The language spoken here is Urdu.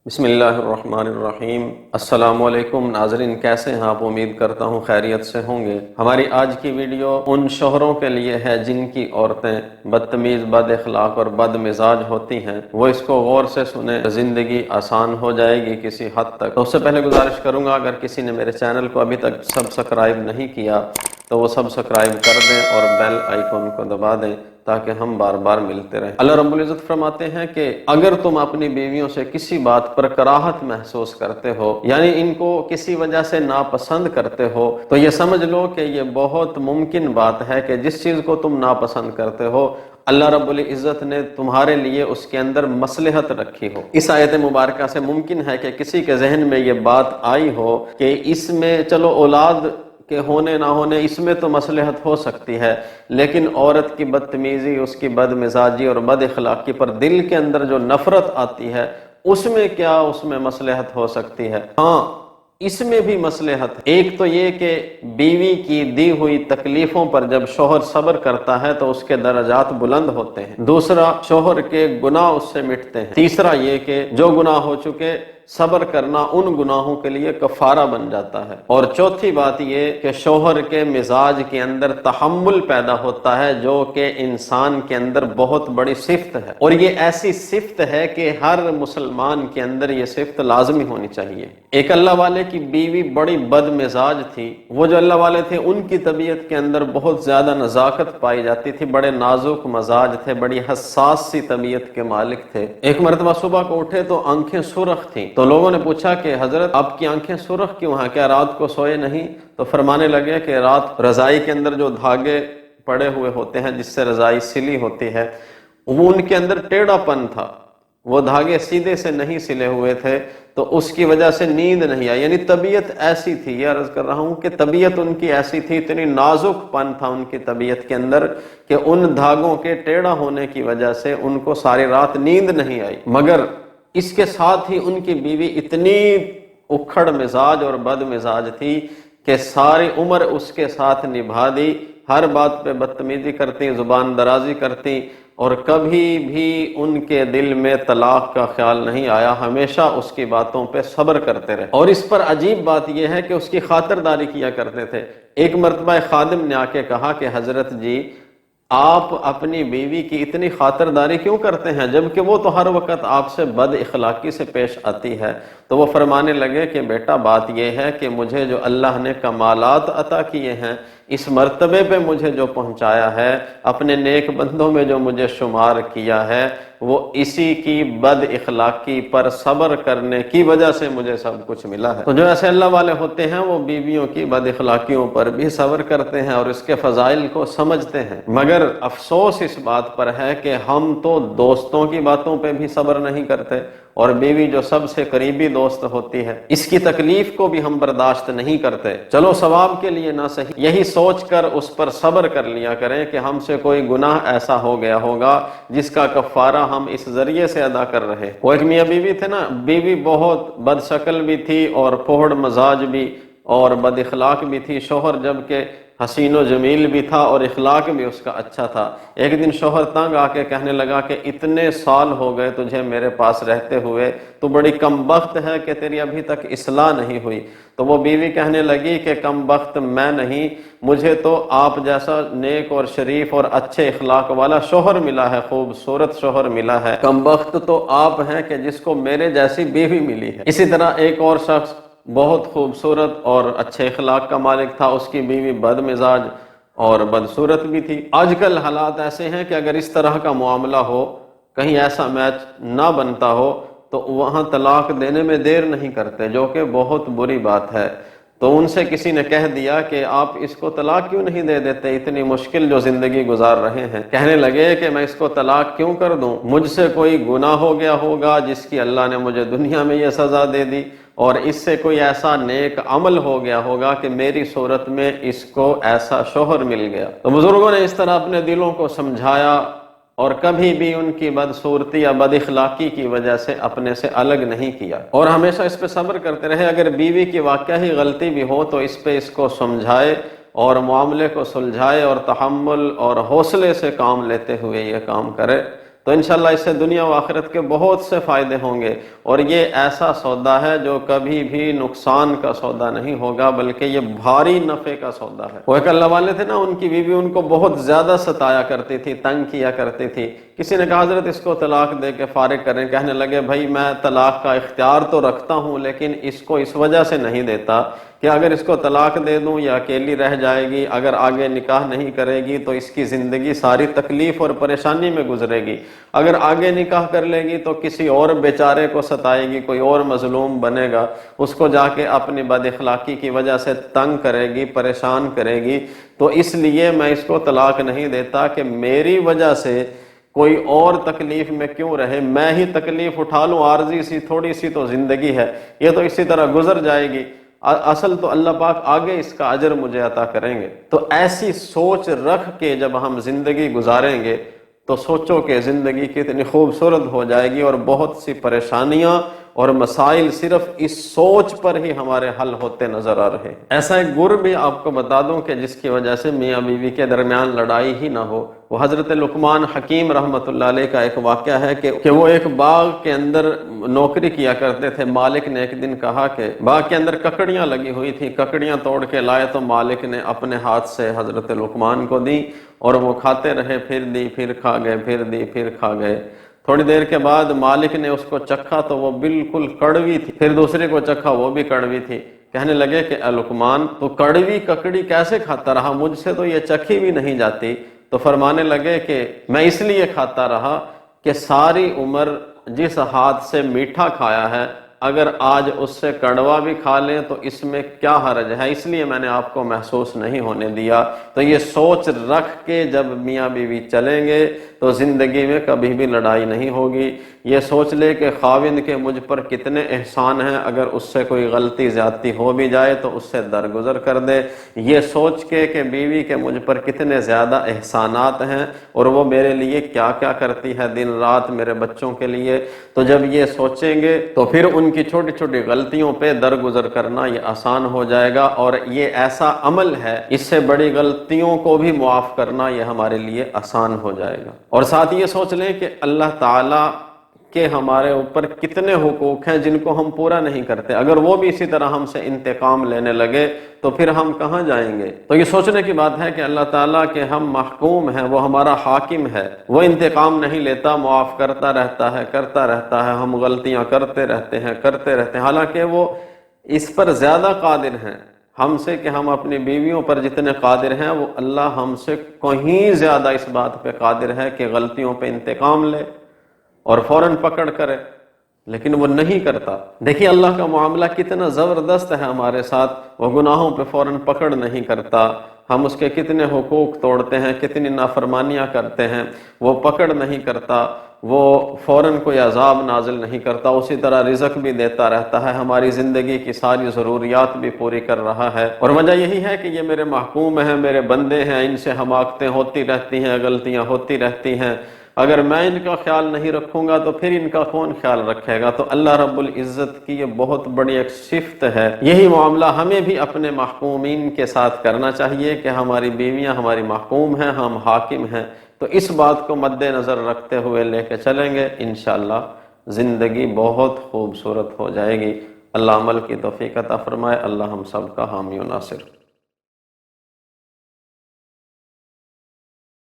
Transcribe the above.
بسم اللہ الرحمن الرحیم۔ السلام علیکم ناظرین، کیسے ہیں آپ؟ امید کرتا ہوں خیریت سے ہوں گے۔ ہماری آج کی ویڈیو ان شوہروں کے لیے ہے جن کی عورتیں بدتمیز، بد اخلاق اور بد مزاج ہوتی ہیں۔ وہ اس کو غور سے سنیں، زندگی آسان ہو جائے گی کسی حد تک۔ تو اس سے پہلے گزارش کروں گا، اگر کسی نے میرے چینل کو ابھی تک سبسکرائب نہیں کیا تو وہ سبسکرائب کر دیں اور بیل آئیکن کو دبا دیں تاکہ ہم بار بار ملتے رہیں۔ اللہ رب العزت فرماتے ہیں کہ اگر تم اپنی بیویوں سے کسی بات پر کراہت محسوس کرتے ہو، یعنی ان کو کسی وجہ سے ناپسند کرتے ہو، تو یہ سمجھ لو کہ یہ بہت ممکن بات ہے کہ جس چیز کو تم ناپسند کرتے ہو اللہ رب العزت نے تمہارے لیے اس کے اندر مصلحت رکھی ہو۔ اس آیت مبارکہ سے ممکن ہے کہ کسی کے ذہن میں یہ بات آئی ہو کہ اس میں چلو اولاد کہ ہونے نہ ہونے اس میں تو مصلحت ہو سکتی ہے، لیکن عورت کی بدتمیزی، اس کی بد مزاجی اور بد اخلاقی پر دل کے اندر جو نفرت آتی ہے، اس میں کیا اس میں مصلحت ہو سکتی ہے؟ ہاں، اس میں بھی مصلحت ہے۔ ایک تو یہ کہ بیوی کی دی ہوئی تکلیفوں پر جب شوہر صبر کرتا ہے تو اس کے درجات بلند ہوتے ہیں۔ دوسرا، شوہر کے گناہ اس سے مٹتے ہیں۔ تیسرا یہ کہ جو گناہ ہو چکے، صبر کرنا ان گناہوں کے لیے کفارہ بن جاتا ہے۔ اور چوتھی بات یہ کہ شوہر کے مزاج کے اندر تحمل پیدا ہوتا ہے، جو کہ انسان کے اندر بہت بڑی صفت ہے، اور یہ ایسی صفت ہے کہ ہر مسلمان کے اندر یہ صفت لازمی ہونی چاہیے۔ ایک اللہ والے کی بیوی بڑی بد مزاج تھی۔ وہ جو اللہ والے تھے ان کی طبیعت کے اندر بہت زیادہ نزاکت پائی جاتی تھی، بڑے نازک مزاج تھے، بڑی حساس سی طبیعت کے مالک تھے۔ ایک مرتبہ صبح کو اٹھے تو آنکھیں سرخ تھیں، تو لوگوں نے پوچھا کہ حضرت آپ کی آنکھیں سرخ کیوں ہیں؟ کیا رات کو سوئے نہیں؟ تو فرمانے لگے کہ رات رضائی کے اندر جو دھاگے پڑے ہوئے ہوتے ہیں جس سے رضائی سلی ہوتی ہے، وہ ان کے اندر ٹیڑھا پن تھا، وہ دھاگے سیدھے سے نہیں سلے ہوئے تھے، تو اس کی وجہ سے نیند نہیں آئی۔ یعنی طبیعت ایسی تھی، یہ عرض کر رہا ہوں کہ طبیعت ان کی ایسی تھی، اتنی نازک پن تھا ان کی طبیعت کے اندر کہ ان دھاگوں کے ٹیڑھا ہونے کی وجہ سے ان کو ساری رات نیند نہیں آئی۔ مگر اس کے ساتھ ہی ان کی بیوی اتنی اکھڑ مزاج اور بد مزاج تھی کہ ساری عمر اس کے ساتھ نبھا دی، ہر بات پہ بدتمیزی کرتی، زبان درازی کرتی، اور کبھی بھی ان کے دل میں طلاق کا خیال نہیں آیا، ہمیشہ اس کی باتوں پہ صبر کرتے رہے۔ اور اس پر عجیب بات یہ ہے کہ اس کی خاطرداری کیا کرتے تھے۔ ایک مرتبہ خادم نے آ کے کہا کہ حضرت جی، آپ اپنی بیوی کی اتنی خاطرداری کیوں کرتے ہیں جبکہ وہ تو ہر وقت آپ سے بد اخلاقی سے پیش آتی ہے؟ تو وہ فرمانے لگے کہ بیٹا، بات یہ ہے کہ مجھے جو اللہ نے کمالات عطا کیے ہیں، اس مرتبے پہ مجھے جو پہنچایا ہے، اپنے نیک بندوں میں جو مجھے شمار کیا ہے، وہ اسی کی بد اخلاقی پر صبر کرنے کی وجہ سے مجھے سب کچھ ملا ہے۔ تو جو ایسے اللہ والے ہوتے ہیں وہ بیویوں کی بد اخلاقیوں پر بھی صبر کرتے ہیں اور اس کے فضائل کو سمجھتے ہیں۔ مگر افسوس اس بات پر ہے کہ ہم تو دوستوں کی باتوں پہ بھی صبر نہیں کرتے، اور بیوی جو سب سے قریبی دوست ہوتی ہے اس کی تکلیف کو بھی ہم برداشت نہیں کرتے۔ چلو ثواب کے لیے نہ صحیح، یہی سوچ کر اس پر صبر کر لیا کریں کہ ہم سے کوئی گناہ ایسا ہو گیا ہوگا جس کا کفارہ ہم اس ذریعے سے ادا کر رہے۔ وہ ایک میاں بیوی تھے نا، بیوی بہت بد شکل بھی تھی اور پوہڑ مزاج بھی اور بد اخلاق بھی تھی، شوہر جبکہ حسین و جمیل بھی تھا اور اخلاق بھی اس کا اچھا تھا۔ ایک دن شوہر تنگ آ کے کہنے لگا کہ اتنے سال ہو گئے تجھے میرے پاس رہتے ہوئے، تو بڑی کم بخت ہے کہ تیری ابھی تک اصلاح نہیں ہوئی۔ تو وہ بیوی کہنے لگی کہ کم بخت میں نہیں، مجھے تو آپ جیسا نیک اور شریف اور اچھے اخلاق والا شوہر ملا ہے، خوبصورت شوہر ملا ہے، کم بخت تو آپ ہیں کہ جس کو میرے جیسی بیوی ملی ہے۔ اسی طرح ایک اور شخص بہت خوبصورت اور اچھے اخلاق کا مالک تھا، اس کی بیوی بد مزاج اور بدصورت بھی تھی۔ آج کل حالات ایسے ہیں کہ اگر اس طرح کا معاملہ ہو، کہیں ایسا میچ نہ بنتا ہو تو وہاں طلاق دینے میں دیر نہیں کرتے، جو کہ بہت بری بات ہے۔ تو ان سے کسی نے کہہ دیا کہ آپ اس کو طلاق کیوں نہیں دے دیتے، اتنی مشکل جو زندگی گزار رہے ہیں۔ کہنے لگے کہ میں اس کو طلاق کیوں کر دوں، مجھ سے کوئی گناہ ہو گیا ہوگا جس کی اللہ نے مجھے دنیا میں یہ سزا دے دی، اور اس سے کوئی ایسا نیک عمل ہو گیا ہوگا کہ میری صورت میں اس کو ایسا شوہر مل گیا۔ تو بزرگوں نے اس طرح اپنے دلوں کو سمجھایا اور کبھی بھی ان کی بدصورتی یا بد اخلاقی کی وجہ سے اپنے سے الگ نہیں کیا، اور ہمیشہ اس پہ صبر کرتے رہے۔ اگر بیوی کی واقعہ ہی غلطی بھی ہو تو اس پہ اس کو سمجھائے اور معاملے کو سلجھائے اور تحمل اور حوصلے سے کام لیتے ہوئے یہ کام کرے تو انشاءاللہ اس سے دنیا و آخرت کے بہت سے فائدے ہوں گے، اور یہ ایسا سودا ہے جو کبھی بھی نقصان کا سودا نہیں ہوگا، بلکہ یہ بھاری نفع کا سودا ہے۔ وہ ایک اللہ والے تھے نا، ان کی بیوی ان کو بہت زیادہ ستایا کرتی تھی، تنگ کیا کرتی تھی۔ کسی نے کہا حضرت اس کو طلاق دے کے فارغ کریں، کہنے لگے بھائی میں طلاق کا اختیار تو رکھتا ہوں، لیکن اس کو اس وجہ سے نہیں دیتا کہ اگر اس کو طلاق دے دوں یہ اکیلی رہ جائے گی، اگر آگے نکاح نہیں کرے گی تو اس کی زندگی ساری تکلیف اور پریشانی میں گزرے گی، اگر آگے نکاح کر لے گی تو کسی اور بیچارے کو ستائے گی، کوئی اور مظلوم بنے گا، اس کو جا کے اپنی بد اخلاقی کی وجہ سے تنگ کرے گی، پریشان کرے گی، تو اس لیے میں اس کو طلاق نہیں دیتا کہ میری وجہ سے کوئی اور تکلیف میں کیوں رہے، میں ہی تکلیف اٹھا لوں، عارضی سی تھوڑی سی تو زندگی ہے، یہ تو اسی طرح گزر جائے گی، اصل تو اللہ پاک آگے اس کا اجر مجھے عطا کریں گے۔ تو ایسی سوچ رکھ کے جب ہم زندگی گزاریں گے تو سوچو کہ زندگی کتنی خوبصورت ہو جائے گی، اور بہت سی پریشانیاں اور مسائل صرف اس سوچ پر ہی ہمارے حل ہوتے نظر آ رہے ہیں۔ ایسا ایک گر بھی آپ کو بتا دوں کہ جس کی وجہ سے میاں بیوی کے درمیان لڑائی ہی نہ ہو، وہ حضرت لقمان حکیم رحمۃ اللہ علیہ کا ایک واقعہ ہے کہ وہ ایک باغ کے اندر نوکری کیا کرتے تھے۔ مالک نے ایک دن کہا کہ باغ کے اندر ککڑیاں لگی ہوئی تھی، ککڑیاں توڑ کے لائے تو مالک نے اپنے ہاتھ سے حضرت لقمان کو دی، اور وہ کھاتے رہے، پھر دی، پھر کھا گئے، پھر دی، پھر کھا گئے۔ تھوڑی دیر کے بعد مالک نے اس کو چکھا تو وہ بالکل کڑوی تھی، پھر دوسرے کو چکھا وہ بھی کڑوی تھی۔ کہنے لگے کہ اے لقمان تو کڑوی ککڑی کیسے کھاتا رہا، مجھ سے تو یہ چکھی بھی نہیں جاتی۔ تو فرمانے لگے کہ میں اس لیے کھاتا رہا کہ ساری عمر جس ہاتھ سے میٹھا کھایا ہے، اگر آج اس سے کڑوا بھی کھا لیں تو اس میں کیا حرج ہے، اس لیے میں نے آپ کو محسوس نہیں ہونے دیا۔ تو یہ سوچ رکھ کے جب میاں بیوی چلیں گے تو زندگی میں کبھی بھی لڑائی نہیں ہوگی۔ یہ سوچ لے کہ خاوند کے مجھ پر کتنے احسان ہیں، اگر اس سے کوئی غلطی زیادتی ہو بھی جائے تو اس سے درگزر کر دے۔ یہ سوچ کے کہ بیوی کے مجھ پر کتنے زیادہ احسانات ہیں اور وہ میرے لیے کیا کیا کرتی ہے دن رات میرے بچوں کے لیے، تو جب یہ سوچیں گے تو پھر ان کی چھوٹی چھوٹی غلطیوں پہ درگزر کرنا یہ آسان ہو جائے گا، اور یہ ایسا عمل ہے اس سے بڑی غلطیوں کو بھی معاف کرنا یہ ہمارے لیے آسان ہو جائے گا۔ اور ساتھ یہ سوچ لیں کہ اللہ تعالیٰ کہ ہمارے اوپر کتنے حقوق ہیں جن کو ہم پورا نہیں کرتے، اگر وہ بھی اسی طرح ہم سے انتقام لینے لگے تو پھر ہم کہاں جائیں گے۔ تو یہ سوچنے کی بات ہے کہ اللہ تعالیٰ کہ ہم محکوم ہیں، وہ ہمارا حاکم ہے، وہ انتقام نہیں لیتا، معاف کرتا رہتا ہے، ہم غلطیاں کرتے رہتے ہیں، حالانکہ وہ اس پر زیادہ قادر ہیں ہم سے کہ ہم اپنی بیویوں پر جتنے قادر ہیں، وہ اللہ ہم سے کہیں زیادہ اس بات پہ قادر ہے کہ غلطیوں پہ انتقام لے اور فوراً پکڑ کرے، لیکن وہ نہیں کرتا۔ دیکھیے اللہ کا معاملہ کتنا زبردست ہے ہمارے ساتھ، وہ گناہوں پہ فوراً پکڑ نہیں کرتا، ہم اس کے کتنے حقوق توڑتے ہیں، کتنی نافرمانیاں کرتے ہیں، وہ پکڑ نہیں کرتا، وہ فوراً کوئی عذاب نازل نہیں کرتا، اسی طرح رزق بھی دیتا رہتا ہے، ہماری زندگی کی ساری ضروریات بھی پوری کر رہا ہے۔ اور وجہ یہی ہے کہ یہ میرے محکوم ہیں، میرے بندے ہیں، ان سے حماقتیں ہوتی رہتی ہیں، غلطیاں ہوتی رہتی ہیں، اگر میں ان کا خیال نہیں رکھوں گا تو پھر ان کا کون خیال رکھے گا۔ تو اللہ رب العزت کی یہ بہت بڑی ایک صفت ہے، یہی معاملہ ہمیں بھی اپنے محکومین کے ساتھ کرنا چاہیے کہ ہماری بیویاں ہماری محکوم ہیں، ہم حاکم ہیں، تو اس بات کو مد نظر رکھتے ہوئے لے کے چلیں گے، انشاءاللہ زندگی بہت خوبصورت ہو جائے گی۔ اللہ عمل کی توفیق عطا فرمائے، اللہ ہم سب کا حامی و ناصر۔